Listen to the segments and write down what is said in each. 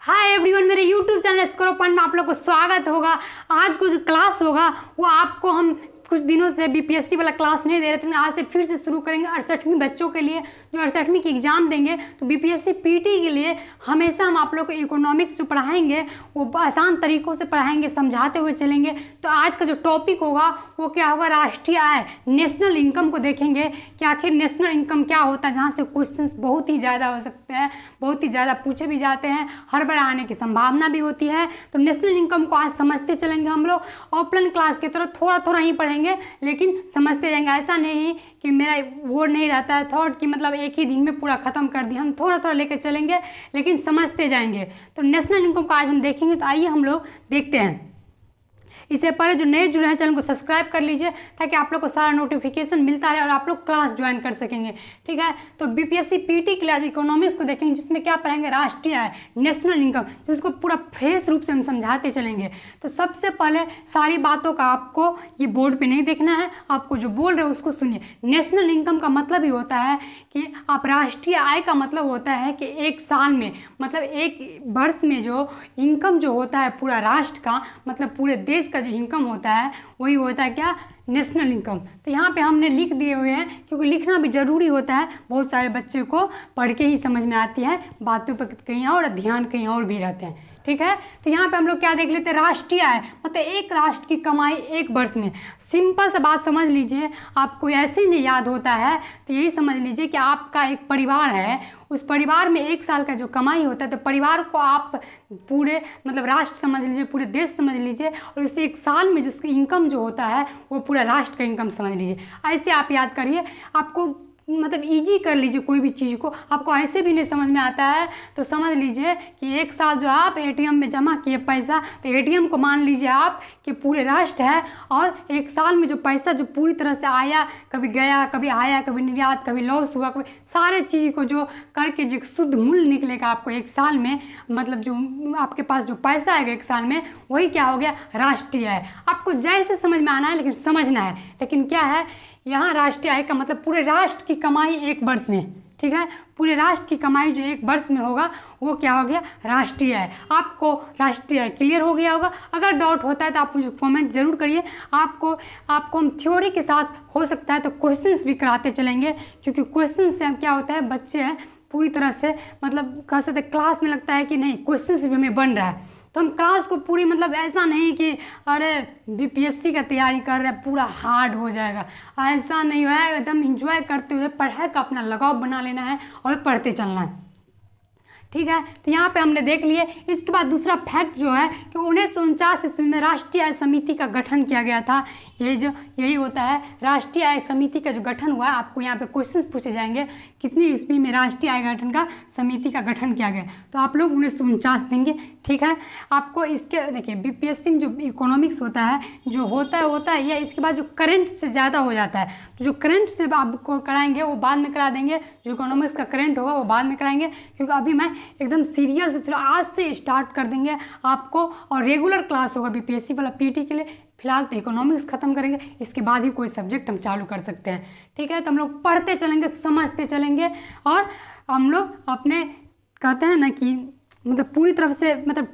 Hi everyone, मेरे YouTube channel score point में आप लोग को स्वागत होगा। आज कुछ क्लास होगा वो आपको हम कुछ दिनों से बीपीएससी वाला क्लास नहीं दे रहे थे, आज से फिर से शुरू करेंगे। 68वीं बच्चों के लिए जो 68वीं की एग्ज़ाम देंगे तो बीपीएससी पीटी के लिए हमेशा हम आप लोग को इकोनॉमिक्स जो पढ़ाएंगे वो आसान तरीक़ों से पढ़ाएंगे, समझाते हुए चलेंगे। तो आज का जो टॉपिक होगा वो क्या होगा, राष्ट्रीय आय, नेशनल इनकम को देखेंगे कि आखिर नेशनल इनकम क्या होता है, जहाँ से क्वेश्चंस बहुत ही ज़्यादा हो सकते हैं, बहुत ही ज़्यादा पूछे भी जाते हैं, हर बार आने की संभावना भी होती है। तो नेशनल इनकम को आज समझते चलेंगे हम लोग। ऑफलाइन क्लास की तरह थोड़ा थोड़ा ही पढ़ेंगे लेकिन समझते जाएंगे। ऐसा नहीं कि मेरा वो नहीं रहता है थॉट कि मतलब एक ही दिन में पूरा ख़त्म कर दिया, हम थोड़ा थोड़ा लेकर चलेंगे लेकिन समझते जाएंगे। तो नेशनल इनकम को आज हम देखेंगे। तो आइए हम लोग देखते हैं। इससे पहले जो नए जुड़े हैं चैनल को सब्सक्राइब कर लीजिए ताकि आप लोग को सारा नोटिफिकेशन मिलता रहे और आप लोग क्लास ज्वाइन कर सकेंगे, ठीक है। तो बीपीएससी पीटी के लिए आज इकोनॉमिक्स को देखेंगे, जिसमें क्या पढ़ेंगे, राष्ट्रीय आय, नेशनल इनकम, जिसको पूरा फ्रेश रूप से हम समझाते चलेंगे। तो सबसे पहले सारी बातों का आपको ये बोर्ड पे नहीं देखना है, आपको जो बोल रहे हैं उसको सुनिए। नेशनल इनकम का मतलब ही होता है कि आप राष्ट्रीय आय का मतलब होता है कि एक साल में, मतलब एक वर्ष में जो इनकम जो होता है पूरा राष्ट्र का, मतलब पूरे देश का जो इनकम होता है वही होता है क्या, नेशनल इनकम। तो यहाँ पे हमने लिख दिए हुए हैं क्योंकि लिखना भी ज़रूरी होता है। बहुत सारे बच्चे को पढ़ के ही समझ में आती है, बातों पर कहीं और ध्यान कहीं और भी रहते हैं, ठीक है। तो यहाँ पे हम लोग क्या देख लेते हैं, राष्ट्रीय आय मतलब एक राष्ट्र की कमाई एक वर्ष में। सिंपल सा बात समझ लीजिए, आपको ऐसे ही नहीं याद होता है तो यही समझ लीजिए कि आपका एक परिवार है, उस परिवार में एक साल का जो कमाई होता है तो परिवार को आप पूरे मतलब राष्ट्र समझ लीजिए, पूरे देश समझ लीजिए, और इस एक साल में जिसकी इनकम जो होता है वो पूरा राष्ट्र का इनकम समझ लीजिए। ऐसे आप याद करिए, आपको मतलब इजी कर लीजिए कोई भी चीज़ को। आपको ऐसे भी नहीं समझ में आता है तो समझ लीजिए कि एक साल जो आप एटीएम में जमा किए पैसा, तो एटीएम को मान लीजिए आप कि पूरे राष्ट्र है, और एक साल में जो पैसा जो पूरी तरह से आया, कभी गया, कभी आया, कभी निर्यात, कभी लॉस हुआ, कभी सारे चीज़ को जो करके जो शुद्ध मूल्य निकलेगा आपको एक साल में, मतलब जो आपके पास जो पैसा आएगा एक साल में, वही क्या हो गया, राष्ट्रीय आय। आपको जैसे समझ में आना है लेकिन समझना है। लेकिन क्या है, यहाँ राष्ट्रीय आय का मतलब पूरे राष्ट्र की कमाई एक वर्ष में, ठीक है। पूरे राष्ट्र की कमाई जो एक वर्ष में होगा वो क्या हो गया, राष्ट्रीय आय। आपको राष्ट्रीय आय क्लियर हो गया होगा। अगर डाउट होता है तो आप मुझे कमेंट जरूर करिए। आपको हम थ्योरी के साथ हो सकता है तो क्वेश्चंस भी कराते चलेंगे, क्योंकि क्वेश्चन से क्या होता है, बच्चे हैं पूरी तरह से मतलब कह सकते क्लास में लगता है कि नहीं क्वेश्चन भी हमें बन रहा है, तो हम क्लास को पूरी मतलब ऐसा नहीं कि अरे बीपीएससी का तैयारी कर रहे हैं पूरा हार्ड हो जाएगा, ऐसा नहीं है। एकदम एंजॉय करते हुए पढ़ाई का अपना लगाव बना लेना है और पढ़ते चलना है, ठीक है। तो यहाँ पे हमने देख लिए। इसके बाद दूसरा फैक्ट जो है कि 1949 ईस्वी में राष्ट्रीय आय समिति का गठन किया गया था। यही होता है राष्ट्रीय आय समिति का जो गठन हुआ है। आपको यहाँ पे क्वेश्चंस पूछे जाएंगे कितनी ईस्वी में राष्ट्रीय आय गठन का समिति का गठन किया गया, तो आप लोग 1949 देंगे, ठीक है। आपको इसके देखिए बीपीएससी में जो इकोनॉमिक्स होता है जो होता है या इसके बाद जो करंट से ज़्यादा हो जाता है, तो जो करंट से आपको कराएंगे वो बाद में करा देंगे, जो इकोनॉमिक्स का करंट होगा वो बाद में कराएंगे, क्योंकि अभी मैं एकदम सीरियल से चलो आज से स्टार्ट कर देंगे आपको, और रेगुलर क्लास होगा बीपीएससी वाला पीटी के लिए। फिलहाल तो इकोनॉमिक्स खत्म करेंगे, इसके बाद ही कोई सब्जेक्ट हम चालू कर सकते हैं, ठीक है। तो हम लोग पढ़ते चलेंगे, समझते चलेंगे, और हम लोग अपने कहते हैं ना कि मतलब पूरी तरफ से मतलब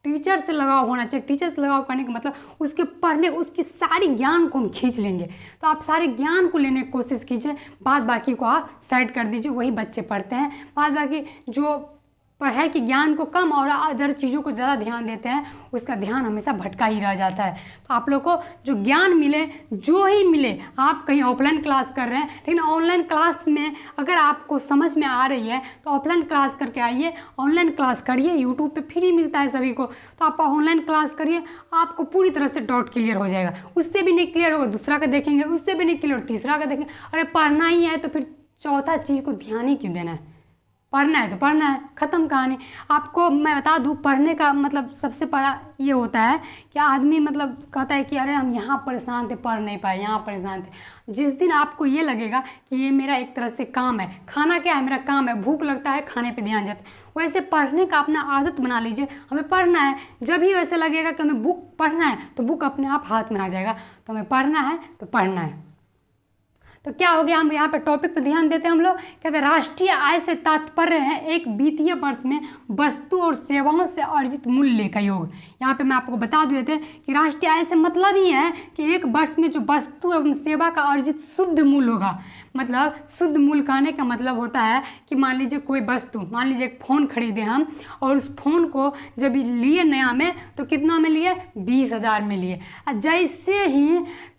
टीचर से लगाव होना चाहिए। टीचर से लगाव करने का मतलब उसके पढ़ने, उसकी सारी ज्ञान को हम खींच लेंगे। तो आप सारे ज्ञान को लेने की कोशिश कीजिए, बाद बाकी को आप साइड कर दीजिए। वही बच्चे पढ़ते हैं, बाद बाकी जो पढ़ाई के ज्ञान को कम और अदर चीज़ों को ज़्यादा ध्यान देते हैं, उसका ध्यान हमेशा भटका ही रह जाता है। तो आप लोग को जो ज्ञान मिले, जो ही मिले, आप कहीं ऑफलाइन क्लास कर रहे हैं लेकिन ऑनलाइन क्लास में अगर आपको समझ में आ रही है तो ऑफलाइन क्लास करके आइए, ऑनलाइन क्लास करिए। यूट्यूब पे फ्री मिलता है सभी को, तो आप ऑनलाइन क्लास करिए, आपको पूरी तरह से डाउट क्लियर हो जाएगा। उससे भी नहीं क्लियर होगा दूसरा का देखेंगे, उससे भी नहीं क्लियर तीसरा का देखेंगे। अरे पढ़ना ही है तो फिर चौथा चीज़ को ध्यान ही क्यों देना है, पढ़ना है तो पढ़ना है, ख़त्म कहानी। आपको मैं बता दूं, पढ़ने का मतलब सबसे बड़ा ये होता है कि आदमी मतलब कहता है कि अरे हम यहाँ परेशान थे, पढ़ नहीं पाए, यहाँ परेशान थे। जिस दिन आपको ये लगेगा कि ये मेरा एक तरह से काम है, खाना क्या है, मेरा काम है, भूख लगता है, खाने पे ध्यान जाता है, वैसे पढ़ने का अपना आदत बना लीजिए। हमें पढ़ना है, जब भी वैसे लगेगा कि हमें बुक पढ़ना है तो बुक अपने आप हाथ में आ जाएगा। तो हमें पढ़ना है तो पढ़ना है। तो क्या हो गया, हम यहाँ पे टॉपिक पे ध्यान देते हैं। हम लोग कहते हैं राष्ट्रीय आय से तात्पर्य है एक वित्तीय वर्ष में वस्तु और सेवाओं से अर्जित मूल्य का योग। यहाँ पे मैं आपको बता दिए थे कि राष्ट्रीय आय से मतलब ही है कि एक वर्ष में जो वस्तु एवं सेवा का अर्जित शुद्ध मूल्य होगा। मतलब शुद्ध मूल्य कहने का मतलब होता है कि मान लीजिए कोई वस्तु, मान लीजिए एक फ़ोन खरीदे हम, और उस फ़ोन को जब लिए नया में तो कितना में लिए, 20,000 में लिए। जैसे ही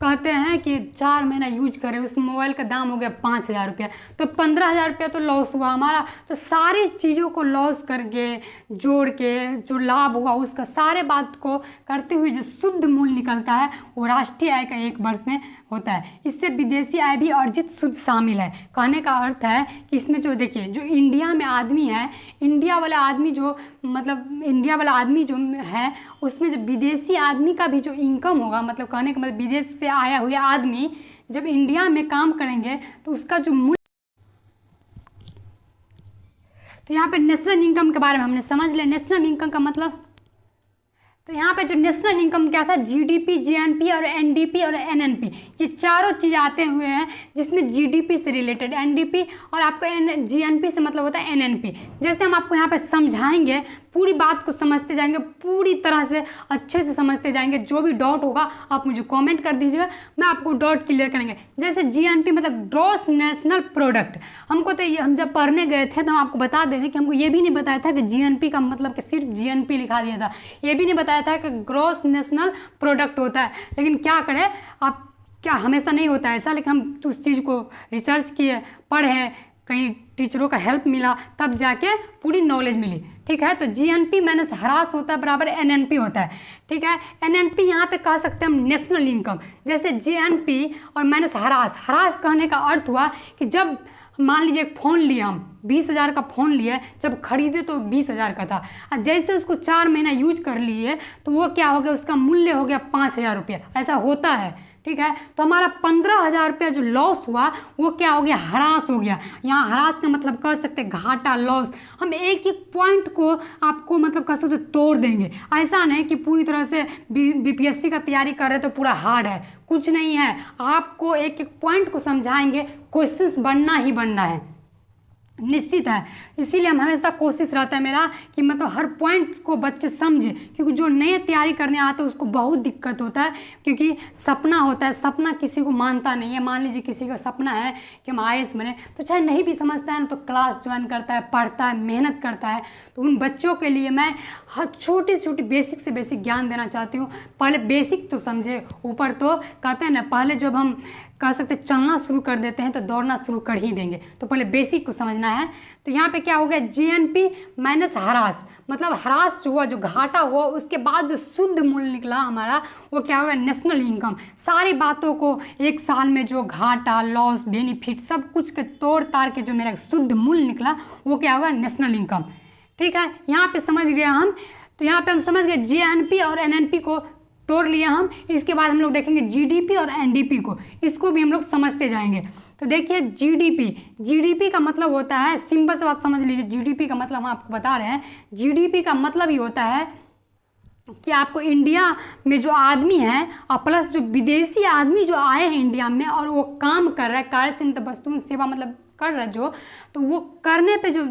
कहते हैं कि 4 महीना यूज करें, उस मोबाइल का दाम हो गया 5,000 रुपया, तो 15,000 रुपया तो लॉस हुआ हमारा। तो सारी चीज़ों को लॉस करके जोड़ के जो लाभ हुआ उसका सारे बात को करते हुए जो शुद्ध मूल्य निकलता है वो राष्ट्रीय आय का एक वर्ष में होता है। इससे विदेशी आय भी अर्जित शुद्ध शामिल है। कहने का अर्थ है कि इसमें जो देखिए जो इंडिया में आदमी है, इंडिया वाला आदमी जो मतलब इंडिया वाला आदमी जो है उसमें जो विदेशी आदमी का भी जो इनकम होगा, मतलब कहने का मतलब विदेश से आया हुआ आदमी जब इंडिया में काम करेंगे तो उसका जो मूल्य। तो यहाँ पे नेशनल इनकम के बारे में हमने समझ लिया। नेशनल इनकम का मतलब, तो यहाँ पे जो नेशनल इनकम क्या था, जीडीपी, जीएनपी और एनडीपी और एनएनपी, ये चारों चीज़ आते हुए हैं जिसमें जीडीपी से रिलेटेड, एनडीपी और आपका जीएनपी से मतलब होता है एनएनपी। जैसे हम आपको यहाँ पे समझाएंगे, पूरी बात को समझते जाएंगे, पूरी तरह से अच्छे से समझते जाएंगे। जो भी डाउट होगा आप मुझे कमेंट कर दीजिएगा, मैं आपको डाउट क्लियर करेंगे। जैसे जीएनपी मतलब ग्रॉस नेशनल प्रोडक्ट, हमको तो हम जब पढ़ने गए थे तो हम आपको बता दे रहे कि हमको ये भी नहीं बताया था कि जीएनपी का मतलब कि सिर्फ जीएनपी लिखा दिया था, ये भी नहीं बताया था कि ग्रॉस नेशनल प्रोडक्ट होता है। लेकिन क्या करें आप, क्या हमेशा नहीं होता है ऐसा, लेकिन हम उस चीज़ को रिसर्च किए, पढ़े, कहीं टीचरों का हेल्प मिला, तब जाके पूरी नॉलेज मिली। ठीक है, तो जीएनपी माइनस ह्रास होता है बराबर एनएनपी होता है। ठीक है, एनएनपी यहाँ पे कह सकते हैं हम नेशनल इनकम। जैसे जीएनपी और माइनस ह्रास, ह्रास कहने का अर्थ हुआ कि जब मान लीजिए एक फ़ोन लिया, हम 20,000 का फ़ोन लिए, जब खरीदे तो 20,000 का था, और जैसे उसको 4 महीना यूज कर लिए तो वो क्या हो गया, उसका मूल्य हो गया 5,000 रुपया। ऐसा होता है। ठीक है, तो हमारा 15,000 रुपया जो लॉस हुआ वो क्या हो गया, ह्रास हो गया। यहाँ ह्रास का मतलब कह सकते हैं घाटा, लॉस। हम एक एक पॉइंट को आपको मतलब कह सकते तोड़ देंगे। ऐसा नहीं कि पूरी तरह से बीपीएससी का तैयारी कर रहे तो पूरा हार्ड है, कुछ नहीं है। आपको एक एक पॉइंट को समझाएंगे, क्वेश्चंस बनना ही बनना है, निश्चित है। इसीलिए हम हमेशा कोशिश रहता है मेरा कि मतलब हर पॉइंट को बच्चे समझे, क्योंकि जो नए तैयारी करने आते हैं उसको बहुत दिक्कत होता है, क्योंकि सपना होता है, सपना किसी को मानता नहीं है। मान लीजिए किसी का सपना है कि हम आईएएस बने, तो चाहे नहीं भी समझता है ना तो क्लास ज्वाइन करता है, पढ़ता है, मेहनत करता है। तो उन बच्चों के लिए मैं हर छोटी छोटी बेसिक से बेसिक ज्ञान देना चाहती हूँ। पहले बेसिक तो समझे, ऊपर तो कहते हैं ना, पहले जब हम कह सकते चलना शुरू कर देते हैं तो दौड़ना शुरू कर ही देंगे। तो पहले बेसिक को समझना है। तो यहाँ पे क्या हो गया, जीएनपी माइनस ह्रास, मतलब ह्रास जो हुआ, जो घाटा हुआ, उसके बाद जो शुद्ध मूल्य निकला हमारा वो क्या होगा, नेशनल इनकम। सारी बातों को एक साल में जो घाटा, लॉस, बेनिफिट सब कुछ के तोड़ ताड़ के जो मेरा शुद्ध मूल्य निकला वो क्या होगा, नेशनल इनकम। ठीक है, यहाँ पे समझ गया हम। तो यहाँ पे हम समझ गए जीएनपी और एनएनपी को तोड़ लिया हम। इसके बाद हम लोग देखेंगे जीडीपी और एनडीपी को, इसको भी हम लोग समझते जाएंगे। तो देखिए जीडीपी का मतलब होता है, सिंपल से बात समझ लीजिए, जीडीपी का मतलब हम आपको बता रहे हैं, जीडीपी का मतलब ही होता है कि आपको इंडिया में जो आदमी है और प्लस जो विदेशी आदमी जो आए हैं इंडिया में और वो काम कर रहा है, कार्य से मतलब वस्तु सेवा मतलब कर रहा है जो, तो वो करने पे जो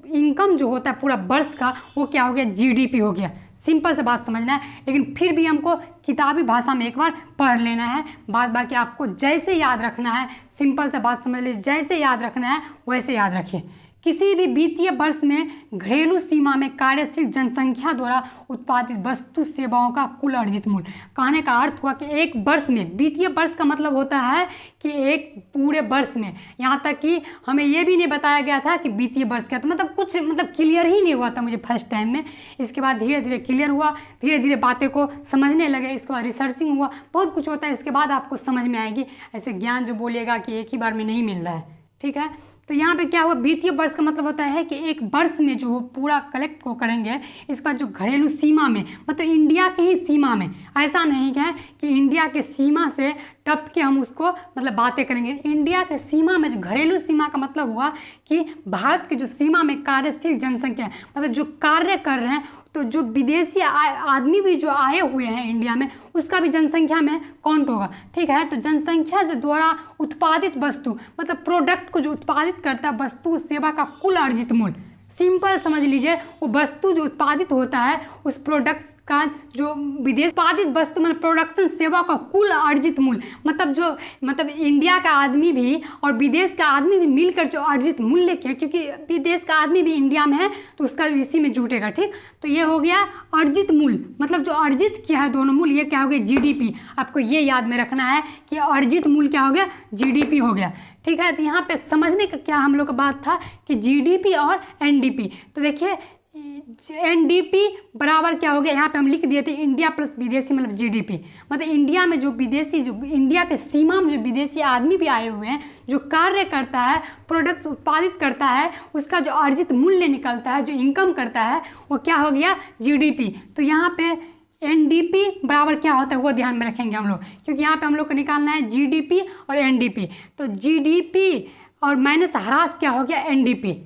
इनकम जो होता है पूरा वर्ष का, वो क्या हो गया, जीडीपी हो गया। सिंपल से बात समझना है, लेकिन फिर भी हमको किताबी भाषा में एक बार पढ़ लेना है। बाद बाकी आपको जैसे याद रखना है, सिंपल से बात समझ लीजिए, जैसे याद रखना है वैसे याद रखिए। किसी भी वित्तीय वर्ष में घरेलू सीमा में कार्यशील जनसंख्या द्वारा उत्पादित वस्तु सेवाओं का कुल अर्जित मूल्य। कहने का अर्थ हुआ कि एक वर्ष में, वित्तीय वर्ष का मतलब होता है कि एक पूरे वर्ष में, यहाँ तक कि हमें ये भी नहीं बताया गया था कि वित्तीय वर्ष क्या, तो मतलब कुछ मतलब क्लियर ही नहीं हुआ था मुझे फर्स्ट टाइम में। इसके बाद धीरे धीरे क्लियर हुआ, धीरे धीरे बातें को समझने लगे, इसके बाद रिसर्चिंग हुआ, बहुत कुछ होता है, इसके बाद आपको समझ में आएगी। ऐसे ज्ञान जो बोलिएगा कि एक ही बार में नहीं मिल रहा है। ठीक है, तो यहाँ पे क्या हुआ, वित्तीय वर्ष का मतलब होता है कि एक वर्ष में जो पूरा कलेक्ट को करेंगे। इसके बाद जो घरेलू सीमा में, मतलब इंडिया के ही सीमा में, ऐसा नहीं है कि इंडिया के सीमा से टप के हम उसको मतलब बातें करेंगे। इंडिया के सीमा में जो घरेलू सीमा का मतलब हुआ कि भारत की जो सीमा में कार्यशील जनसंख्या मतलब जो कार्य कर रहे हैं तो जो विदेशी आदमी भी जो आए हुए हैं इंडिया में, उसका भी जनसंख्या में काउंट होगा। ठीक है, तो जनसंख्या से द्वारा उत्पादित वस्तु मतलब प्रोडक्ट को जो उत्पादित करता है, वस्तु सेवा का कुल अर्जित मूल्य, सिंपल समझ लीजिए, वो वस्तु जो उत्पादित होता है उस प्रोडक्ट्स का जो विदेश उत्पादित वस्तु मतलब प्रोडक्शन सेवा का कुल अर्जित मूल्य, मतलब इंडिया का आदमी भी और विदेश का आदमी भी मिलकर जो अर्जित मूल्य किया, क्योंकि विदेश का आदमी भी इंडिया में है तो उसका इसी में जुटेगा। ठीक, तो ये हो गया अर्जित मूल्य, मतलब जो अर्जित किया है दोनों मूल्य, ये क्या हो गया, जीडीपी। आपको ये याद में रखना है कि अर्जित मूल्य क्या हो गया, जीडीपी हो गया। ठीक है, तो यहाँ पे समझने का क्या हम लोग का बात था कि जीडीपी और एनडीपी। तो देखिए एनडीपी बराबर क्या हो गया, यहाँ पे हम लिख दिए थे इंडिया प्लस विदेशी मतलब जीडीपी। मतलब इंडिया में जो विदेशी, जो इंडिया के सीमा में जो विदेशी आदमी भी आए हुए हैं, जो कार्य करता है, प्रोडक्ट्स उत्पादित करता है, उसका जो अर्जित मूल्य निकलता है, जो इनकम करता है, वो क्या हो गया, जीडीपी। तो यहाँ पे एनडीपी बराबर क्या होता है वो ध्यान में रखेंगे हम लोग, क्योंकि यहाँ पे हम लोग को निकालना है जीडीपी और एनडीपी। तो जीडीपी और माइनस ह्रास क्या हो गया, एनडीपी।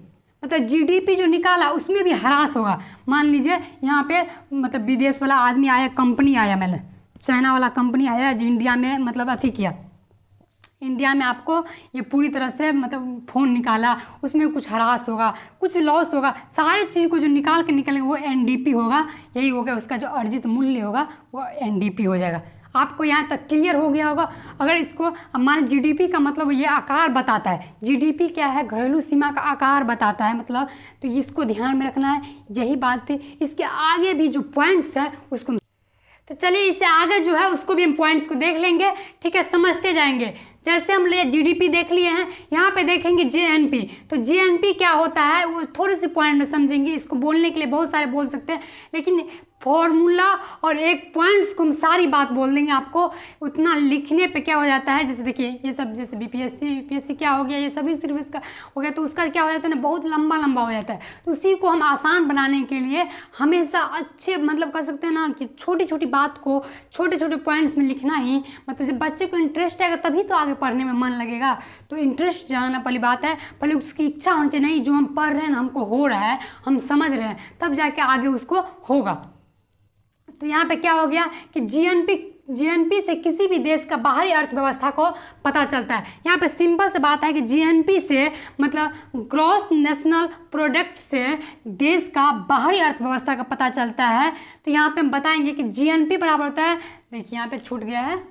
मतलब जीडीपी जो निकाला उसमें भी ह्रास होगा। मान लीजिए यहाँ पे मतलब विदेश वाला आदमी आया, कंपनी आया, मतलब चाइना वाला कंपनी आया जो इंडिया में मतलब अथी किया, इंडिया में आपको ये पूरी तरह से मतलब फ़ोन निकाला, उसमें कुछ ह्रास होगा, कुछ लॉस होगा, सारी चीज़ को जो निकाल के निकलेंगे वो एनडीपी होगा। यही हो गया, उसका जो अर्जित मूल्य होगा वो एनडीपी हो जाएगा। आपको यहाँ तक क्लियर हो गया होगा। अगर इसको मान जीडीपी का मतलब ये आकार बताता है, जीडीपी क्या है, घरेलू सीमा का आकार बताता है मतलब, तो इसको ध्यान में रखना है। यही बात थी। इसके आगे भी जो पॉइंट्स है उसको, तो चलिए इससे आगे जो है उसको भी हम पॉइंट्स को देख लेंगे। ठीक है, समझते जाएंगे। जैसे हम ले जीडीपी देख लिए हैं, यहाँ पे देखेंगे जीएनपी। तो जीएनपी क्या होता है वो थोड़े से पॉइंट में समझेंगे। इसको बोलने के लिए बहुत सारे बोल सकते हैं, लेकिन फॉर्मूला और एक पॉइंट्स को हम सारी बात बोल देंगे आपको। उतना लिखने पे क्या हो जाता है, जैसे देखिए ये सब, जैसे बीपीएससी क्या हो गया, ये सभी सिर्फ इसका हो गया, तो उसका क्या हो जाता है ना, बहुत लंबा लंबा हो जाता है। तो उसी को हम आसान बनाने के लिए हमेशा अच्छे मतलब कर सकते हैं ना कि छोटी छोटी बात को छोटे छोटे पॉइंट्स में लिखना ही, मतलब जब बच्चे को इंटरेस्ट आएगा तभी तो आगे पढ़ने में मन लगेगा। तो इंटरेस्ट जानना पहली बात है, पहले उसकी इच्छा होनी चाहिए, नहीं जो हम पढ़ रहे हैं ना हमको हो रहा है, हम समझ रहे हैं, तब जाके आगे उसको होगा। तो यहाँ पे क्या हो गया कि जीएनपी से किसी भी देश का बाहरी अर्थव्यवस्था को पता चलता है। यहाँ पे सिंपल से बात है कि जीएनपी से मतलब ग्रॉस नेशनल प्रोडक्ट से देश का बाहरी अर्थव्यवस्था का पता चलता है। तो यहाँ पे हम बताएंगे कि जीएनपी बराबर होता है, देखिए यहाँ पे छूट गया है,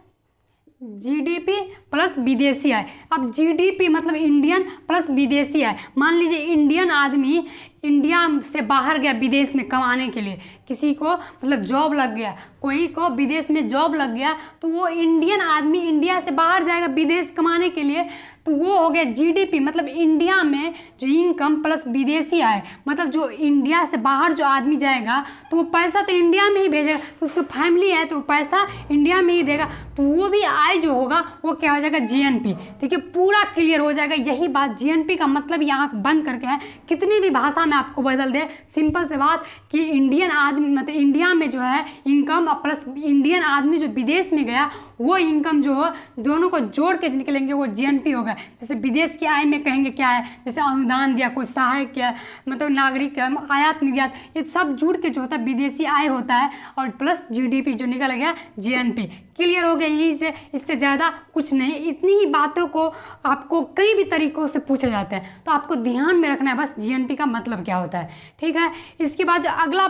जीडीपी प्लस विदेशी आय। अब जीडीपी मतलब इंडियन प्लस विदेशी आय। मान लीजिए इंडियन आदमी इंडिया से बाहर गया विदेश में कमाने के लिए, किसी को मतलब जॉब लग गया, कोई को विदेश में जॉब लग गया, तो वो इंडियन आदमी इंडिया से बाहर जाएगा विदेश कमाने के लिए, तो वो हो गया जीडीपी मतलब इंडिया में जो इनकम प्लस विदेशी आय। मतलब जो इंडिया से बाहर जो आदमी जाएगा तो वो पैसा तो इंडिया में ही भेजेगा, तो उसकी फैमिली है तो पैसा इंडिया में ही देगा, तो वो भी आय जो होगा वो क्या हो जाएगा, जीएनपी। देखिए पूरा क्लियर हो जाएगा। यही बात जीएनपी का मतलब यहाँ बंद करके है, कितनी भी भाषा में आपको बदल दे, सिंपल से बात कि इंडियन आदमी मतलब इंडिया में जो है इनकम प्लस इंडियन आदमी जो विदेश में गया वो इनकम जो हो, दोनों को जोड़ के निकलेंगे वो जीएनपी होगा। जैसे विदेश की आय में कहेंगे क्या है, जैसे अनुदान दिया, कोई सहायक किया, मतलब नागरिक आयात निर्यात, ये सब जुड़ के जो होता है विदेशी आय होता है, और प्लस जीडीपी जो निकल गया जीएनपी। क्लियर हो गया। यही से, इससे ज़्यादा कुछ नहीं। इतनी ही बातों को आपको कई भी तरीक़ों से पूछे जाते हैं, तो आपको ध्यान में रखना है बस जीएनपी का मतलब क्या होता है। ठीक है, इसके बाद जो अगला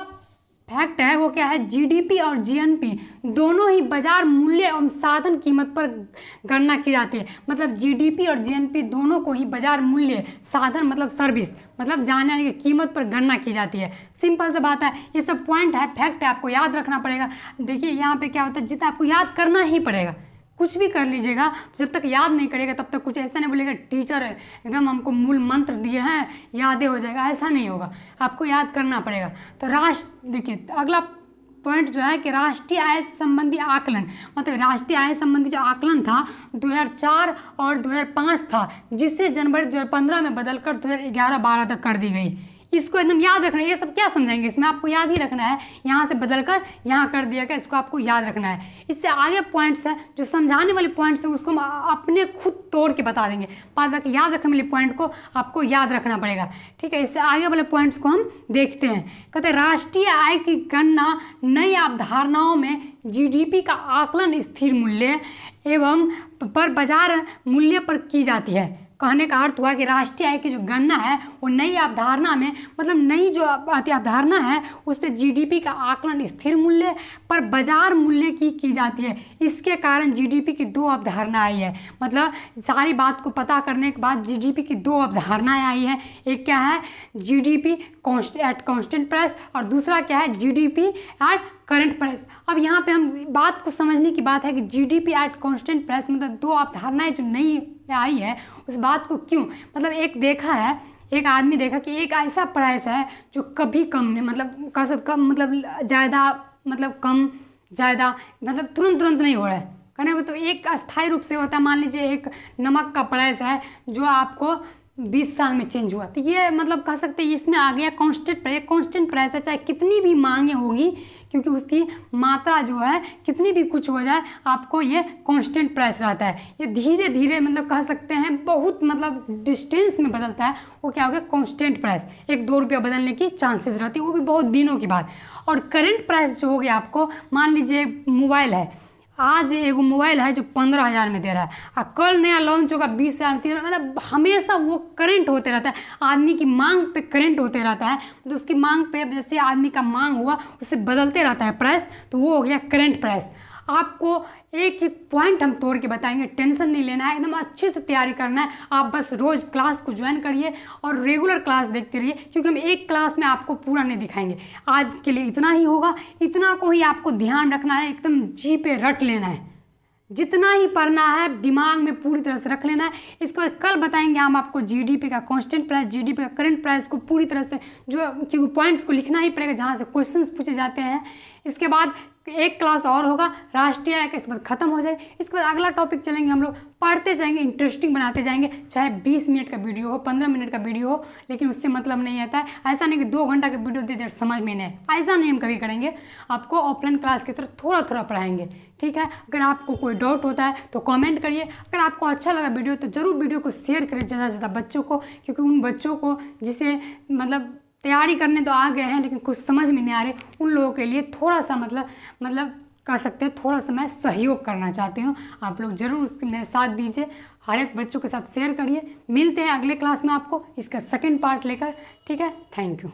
फैक्ट है वो क्या है, जीडीपी और जीएनपी दोनों ही बाजार मूल्य एवं साधन कीमत पर गणना की जाती है। मतलब जीडीपी और जीएनपी दोनों को ही बाजार मूल्य, साधन मतलब सर्विस, मतलब जाने आने की कीमत पर गणना की जाती है। सिंपल सा बात है, ये सब पॉइंट है, फैक्ट है, आपको याद रखना पड़ेगा। देखिए यहाँ पे क्या होता है, जितना आपको याद करना ही पड़ेगा। कुछ भी कर लीजिएगा, जब तक याद नहीं करेगा तब तक कुछ ऐसा नहीं बोलेगा टीचर एकदम हमको मूल मंत्र दिए हैं यादें हो जाएगा, ऐसा नहीं होगा, आपको याद करना पड़ेगा। तो देखिए अगला पॉइंट जो है कि राष्ट्रीय आय संबंधी आकलन, मतलब राष्ट्रीय आय संबंधी जो आकलन था 2004 और 2005 था, जिससे जनवरी 2015 में बदलकर 2011-12 तक कर दी गई। इसको एकदम याद रखना है। ये सब क्या समझाएंगे, इसमें आपको याद ही रखना है, यहाँ से बदल कर यहाँ कर दिया गया, इसको आपको याद रखना है। इससे आगे पॉइंट्स हैं जो समझाने वाले पॉइंट्स हैं उसको हम अपने खुद तोड़ के बता देंगे, बाद बाकी याद रखने वाले पॉइंट को आपको याद रखना पड़ेगा, ठीक है। इससे आगे वाले पॉइंट्स को हम देखते हैं। कहते हैं राष्ट्रीय आय की गणना नई अवधारणाओं में जीडीपी का आकलन स्थिर मूल्य एवं पर बाजार मूल्य पर की जाती है। कहने का अर्थ हुआ कि राष्ट्रीय आय की जो गणना है वो नई अवधारणा में, मतलब नई जो अवधारणा है उस पर जीडीपी का आकलन स्थिर मूल्य पर बाजार मूल्य की जाती है। इसके कारण जीडीपी की दो अवधारणा आई है। मतलब सारी बात को पता करने के बाद जीडीपी की दो अवधारणाएं आई है। एक क्या है, जीडीपी एट कांस्टेंट प्राइस, और दूसरा क्या है, जीडीपी एट करंट प्राइस। अब यहाँ पे हम बात को समझने की बात है कि जीडीपी एट कांस्टेंट प्राइस मतलब दो अवधारणाएं जो नई आई है उस बात को क्यों, मतलब एक देखा है, एक आदमी देखा कि एक ऐसा प्राइस है जो कभी कम नहीं, मतलब कम मतलब ज़्यादा, मतलब कम ज़्यादा, मतलब तुरंत नहीं हो रहा है। कहने तो एक अस्थायी रूप से होता है। मान लीजिए एक नमक का प्राइस है जो आपको 20 साल में चेंज हुआ, तो ये मतलब कह सकते हैं इसमें आ गया कांस्टेंट प्राइस है। चाहे कितनी भी मांगे होगी, क्योंकि उसकी मात्रा जो है कितनी भी कुछ हो जाए आपको ये कांस्टेंट प्राइस रहता है। ये धीरे धीरे मतलब कह सकते हैं बहुत मतलब डिस्टेंस में बदलता है, वो क्या हो गया, कांस्टेंट प्राइस। 1-2 रुपया बदलने की चांसेस रहती है, वो भी बहुत दिनों के बाद। और करेंट प्राइस जो हो गया आपको, मान लीजिए मोबाइल है, आज एगो मोबाइल है जो 15,000 में दे रहा है, और कल नया लॉन्च होगा 20,000, 30,000, मतलब हमेशा वो करंट होते रहता है। आदमी की मांग पे करंट होते रहता है, तो उसकी मांग पे जैसे आदमी का मांग हुआ उससे बदलते रहता है प्राइस, तो वो हो गया करंट प्राइस। आपको एक एक पॉइंट हम तोड़ के बताएंगे, टेंशन नहीं लेना है, एकदम अच्छे से तैयारी करना है। आप बस रोज़ क्लास को ज्वाइन करिए और रेगुलर क्लास देखते रहिए, क्योंकि हम एक क्लास में आपको पूरा नहीं दिखाएंगे। आज के लिए इतना ही होगा, इतना को ही आपको ध्यान रखना है, एकदम जी पे रट लेना है। जितना ही पढ़ना है दिमाग में पूरी तरह से रख लेना है। इसके बाद कल बताएंगे हम आपको जीडीपी का कांस्टेंट प्राइस, जीडीपी का करंट प्राइस को पूरी तरह से, जो क्योंकि पॉइंट्स को लिखना ही पड़ेगा जहाँ से क्वेश्चंस पूछे जाते हैं। इसके बाद एक क्लास और होगा राष्ट्रीय आय का, इसके बाद खत्म हो जाए। इसके बाद अगला टॉपिक चलेंगे, हम लोग पढ़ते जाएंगे, इंटरेस्टिंग बनाते जाएंगे। चाहे 20 मिनट का वीडियो हो, 15 मिनट का वीडियो हो, लेकिन उससे मतलब नहीं आता है। ऐसा नहीं कि 2 घंटा का वीडियो दे दे समझ में नहीं, ऐसा नहीं हम कभी करेंगे। आपको ऑफलाइन क्लास की तरह थोड़ा पढ़ाएंगे, ठीक है। अगर आपको कोई डाउट होता है तो कमेंट करिए। अगर आपको अच्छा लगा वीडियो तो ज़रूर वीडियो को शेयर करें ज़्यादा से ज़्यादा बच्चों को, क्योंकि उन बच्चों को जिसे मतलब तैयारी करने तो आ गए हैं लेकिन कुछ समझ में नहीं आ रहे, उन लोगों के लिए थोड़ा सा मतलब कह सकते हैं थोड़ा सा मैं सहयोग करना चाहती हूँ। आप लोग ज़रूर उसके मेरे साथ दीजिए, हर एक बच्चों के साथ शेयर करिए। मिलते हैं अगले क्लास में आपको इसका सेकंड पार्ट लेकर, ठीक है। Thank you.